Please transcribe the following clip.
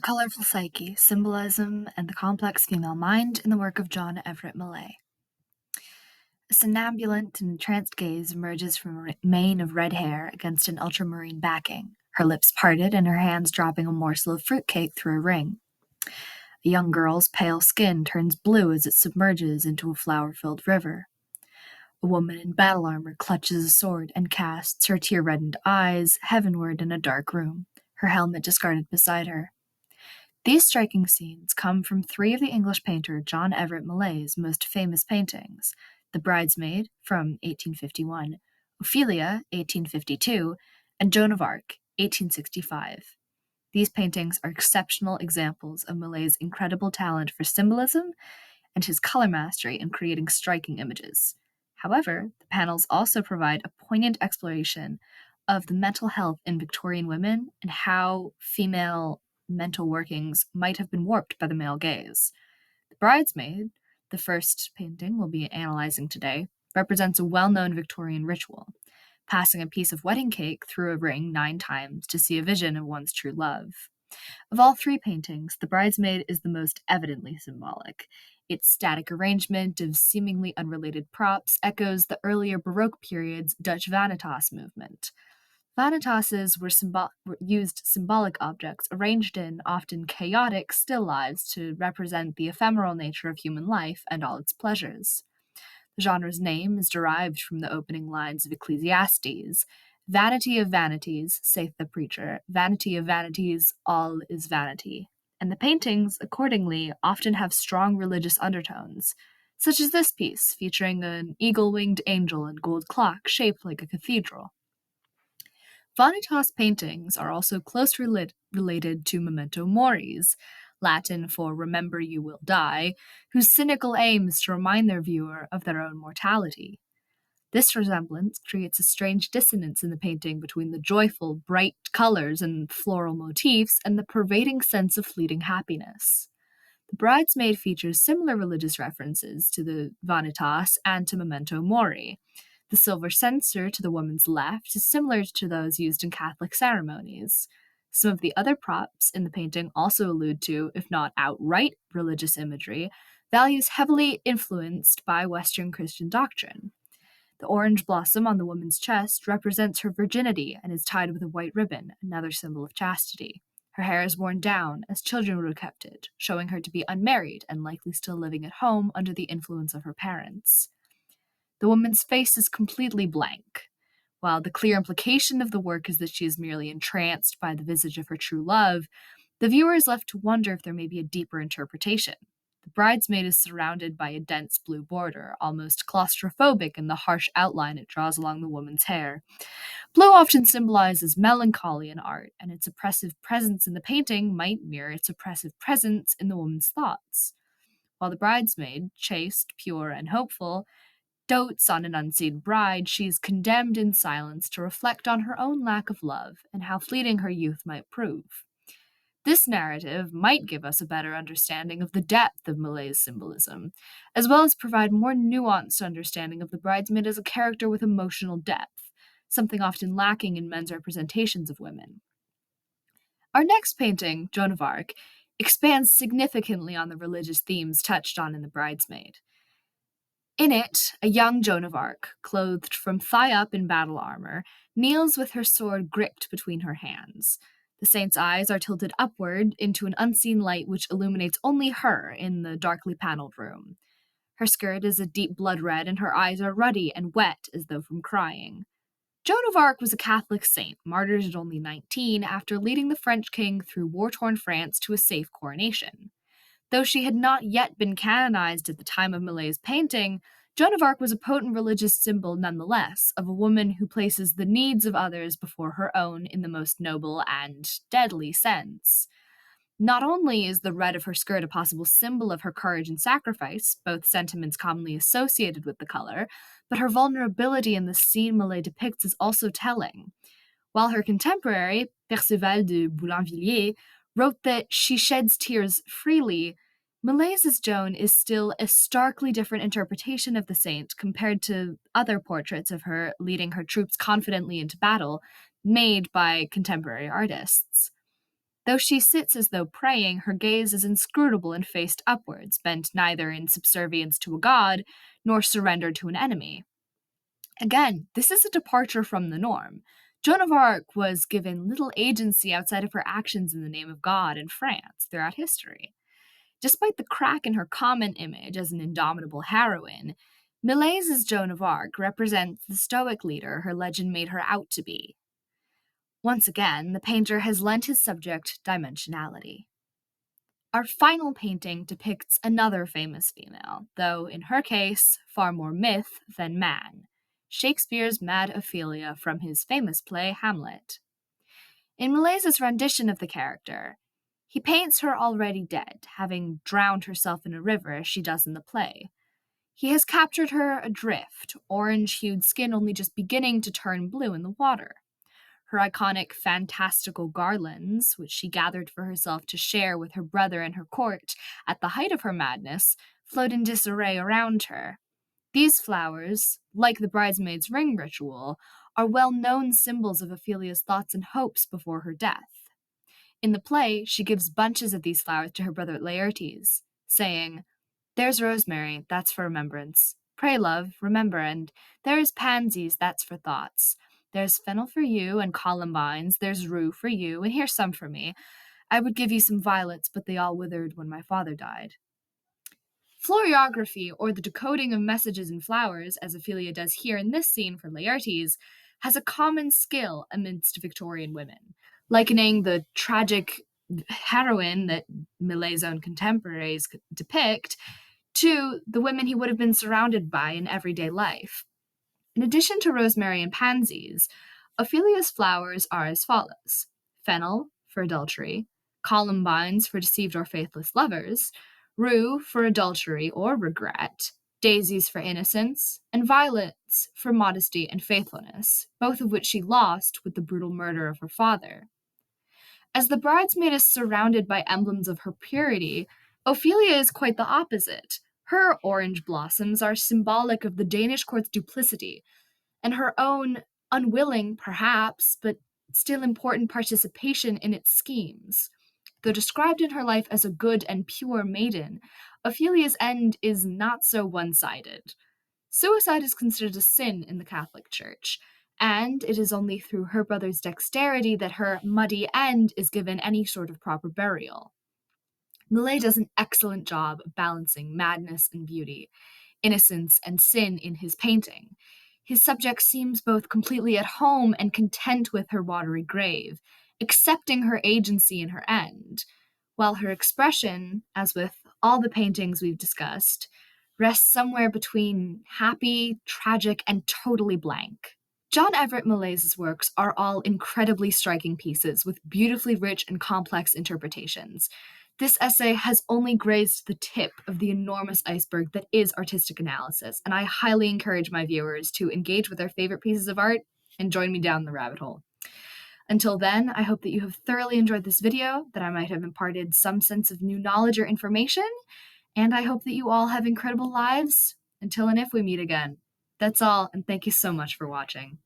A Colourful Psyche, Symbolism and the Complex Female Mind in the work of John Everett Millais. A somnambulant and entranced gaze emerges from a mane of red hair against an ultramarine backing, her lips parted and her hands dropping a morsel of fruitcake through a ring. A young girl's pale skin turns blue as it submerges into a flower-filled river. A woman in battle armor clutches a sword and casts her tear-reddened eyes heavenward in a dark room, her helmet discarded beside her. These striking scenes come from three of the English painter John Everett Millais' most famous paintings: The Bridesmaid from 1851, Ophelia 1852, and Joan of Arc 1865. These paintings are exceptional examples of Millais' incredible talent for symbolism and his color mastery in creating striking images. However, the panels also provide a poignant exploration of the mental health in Victorian women and how female mental workings might have been warped by the male gaze. The Bridesmaid, the first painting we'll be analyzing today, represents a well-known Victorian ritual, passing a piece of wedding cake through a ring 9 times to see a vision of one's true love. Of all three paintings, The Bridesmaid is the most evidently symbolic. Its static arrangement of seemingly unrelated props echoes the earlier Baroque period's Dutch Vanitas movement. Vanitases were used symbolic objects arranged in often chaotic still lives to represent the ephemeral nature of human life and all its pleasures. The genre's name is derived from the opening lines of Ecclesiastes: "Vanity of vanities, saith the preacher, vanity of vanities, all is vanity." And the paintings, accordingly, often have strong religious undertones, such as this piece featuring an eagle-winged angel and gold clock shaped like a cathedral. Vanitas paintings are also closely related to memento moris, Latin for remember you will die, whose cynical aim is to remind their viewer of their own mortality. This resemblance creates a strange dissonance in the painting between the joyful, bright colors and floral motifs and the pervading sense of fleeting happiness. The Bridesmaid features similar religious references to the Vanitas and to memento mori. The silver censer to the woman's left is similar to those used in Catholic ceremonies. Some of the other props in the painting also allude to, if not outright religious imagery, values heavily influenced by Western Christian doctrine. The orange blossom on the woman's chest represents her virginity and is tied with a white ribbon, another symbol of chastity. Her hair is worn down, as children would have kept it, showing her to be unmarried and likely still living at home under the influence of her parents. The woman's face is completely blank. While the clear implication of the work is that she is merely entranced by the visage of her true love, the viewer is left to wonder if there may be a deeper interpretation. The bridesmaid is surrounded by a dense blue border, almost claustrophobic in the harsh outline it draws along the woman's hair. Blue often symbolizes melancholy in art, and its oppressive presence in the painting might mirror its oppressive presence in the woman's thoughts. While the bridesmaid, chaste, pure, and hopeful, dotes on an unseen bride, she is condemned in silence to reflect on her own lack of love and how fleeting her youth might prove. This narrative might give us a better understanding of the depth of Millais' symbolism, as well as provide more nuanced understanding of the bridesmaid as a character with emotional depth, something often lacking in men's representations of women. Our next painting, Joan of Arc, expands significantly on the religious themes touched on in The Bridesmaid. In it, a young Joan of Arc, clothed from thigh up in battle armor, kneels with her sword gripped between her hands. The saint's eyes are tilted upward into an unseen light which illuminates only her in the darkly paneled room. Her skirt is a deep blood red and her eyes are ruddy and wet as though from crying. Joan of Arc was a Catholic saint, martyred at only 19 after leading the French king through war-torn France to a safe coronation. Though she had not yet been canonized at the time of Millais' painting, Joan of Arc was a potent religious symbol nonetheless of a woman who places the needs of others before her own in the most noble and deadly sense. Not only is the red of her skirt a possible symbol of her courage and sacrifice, both sentiments commonly associated with the color, but her vulnerability in the scene Millais depicts is also telling. While her contemporary, Perceval de Boulainvilliers, wrote that she sheds tears freely, Millais' Joan is still a starkly different interpretation of the saint compared to other portraits of her leading her troops confidently into battle, made by contemporary artists. Though she sits as though praying, her gaze is inscrutable and faced upwards, bent neither in subservience to a god nor surrender to an enemy. Again, this is a departure from the norm. Joan of Arc was given little agency outside of her actions in the name of God in France throughout history. Despite the crack in her common image as an indomitable heroine, Millais' Joan of Arc represents the stoic leader her legend made her out to be. Once again, the painter has lent his subject dimensionality. Our final painting depicts another famous female, though in her case, far more myth than man, Shakespeare's Mad Ophelia from his famous play Hamlet. In Millais' rendition of the character, he paints her already dead, having drowned herself in a river as she does in the play. He has captured her adrift, orange-hued skin only just beginning to turn blue in the water. Her iconic fantastical garlands, which she gathered for herself to share with her brother and her court at the height of her madness, float in disarray around her. These flowers, like the bridesmaid's ring ritual, are well-known symbols of Ophelia's thoughts and hopes before her death. In the play, she gives bunches of these flowers to her brother Laertes, saying, "There's rosemary, that's for remembrance. Pray, love, remember, and there is pansies, that's for thoughts. There's fennel for you, and columbines, there's rue for you, and here's some for me. I would give you some violets, but they all withered when my father died." Floriography, or the decoding of messages in flowers, as Ophelia does here in this scene for Laertes, has a common skill amidst Victorian women, likening the tragic heroine that Millais' own contemporaries depict to the women he would have been surrounded by in everyday life. In addition to rosemary and pansies, Ophelia's flowers are as follows: fennel for adultery, columbines for deceived or faithless lovers, rue for adultery or regret, daisies for innocence, and violets for modesty and faithfulness, both of which she lost with the brutal murder of her father. As the bridesmaid is surrounded by emblems of her purity, Ophelia is quite the opposite. Her orange blossoms are symbolic of the Danish court's duplicity and her own unwilling, perhaps, but still important participation in its schemes. Though described in her life as a good and pure maiden, Ophelia's end is not so one-sided. Suicide is considered a sin in the Catholic Church, and it is only through her brother's dexterity that her muddy end is given any sort of proper burial. Millais does an excellent job of balancing madness and beauty, innocence and sin in his painting. His subject seems both completely at home and content with her watery grave, accepting her agency in her end, while her expression, as with all the paintings we've discussed, rests somewhere between happy, tragic, and totally blank. John Everett Millais' works are all incredibly striking pieces with beautifully rich and complex interpretations. This essay has only grazed the tip of the enormous iceberg that is artistic analysis, and I highly encourage my viewers to engage with their favorite pieces of art and join me down the rabbit hole. Until then, I hope that you have thoroughly enjoyed this video, that I might have imparted some sense of new knowledge or information, and I hope that you all have incredible lives until and if we meet again. That's all, and thank you so much for watching.